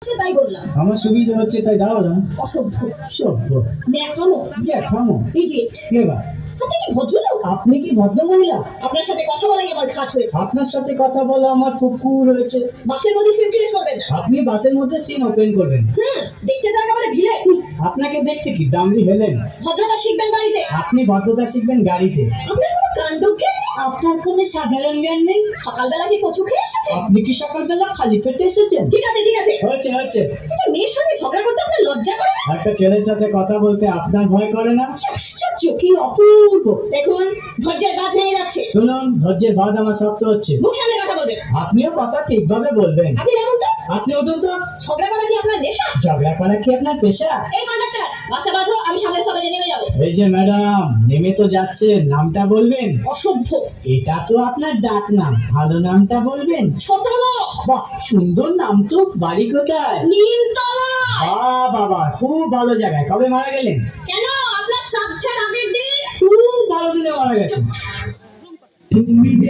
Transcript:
তাই বললাম। আমার সুবিধা হচ্ছে তাই দাঁড়ালাম। অসভ্য, সভ্য, ন্যাকামো, জ্যাঠামো, ইডিয়েট। এবার আপনি কি ভদ্রলোক? আপনি কি ভদ্র মহিলা? আপনার সাথে কথা বলাই আমার ঘাট হয়েছে। আপনার সাথে কথা বলা আমার পুকুর হয়েছে। বাসের মধ্যে সিম ক্রিয়েট করবেন না। আপনি বাসের মধ্যে সিন ওপেন করবেন। দেখতে তো একেবারে ভিলে। আপনাকে দেখতে কি দামড়ি হেলেন? ভদ্রতা শিখবেন বাড়িতে। আপনি ভদ্রতা শিখবেন গাড়িতে। আপনার কোনো কাণ্ড জ্ঞান নেই। আপনার কোনো সাধারণ জ্ঞান নেই। সকালবেলা কি কচু খেয়ে এসেছেন? আপনি কি সকালবেলা খালি পেটে এসেছেন? ঠিক আছে ঠিক আছে, হচ্ছে হচ্ছে। একটা মেয়ের সঙ্গে ঝগড়া করতে আপনার লজ্জা করে না? একটা ছেলের সাথে কথা বলতে আপনার ভয় করে না? আশ্চর্য, কি অপূর্ব। দেখুন, ধৈর্যের বাঁধ ভেঙে যাচ্ছে। শুনুন, ধৈর্যের বাদ আমার শক্ত হচ্ছে। মুখ সামনে কথা বলবেন। আপনিও কথা ঠিকভাবে বলবেন। আপনি যেমন তো। আপনি উঠুন তো। ঝগড়া করা কি আপনার নেশা? ঝগড়া করা কি আপনার পেশা? এই কন্ডাক্টর, বাসা বাঁধো, আমি সামনে সবাই নেমে যাবো। এই যে ম্যাডাম, নেমে তো যাচ্ছেন, নামটা বলবেন? অসভ্য। এটা তো আপনার ডাক নাম, ভালো নামটা বলবেন? ছোট লোক। বাহ, সুন্দর নাম তো। বাড়ি কোথায়? নীলতলা। বাবা, খুব ভালো জায়গায়। কবে মারা গেলেন? কেন, আপনার শ্রাদ্ধের আগের দিন। খুব ভালো দিনে মারা গেছেন।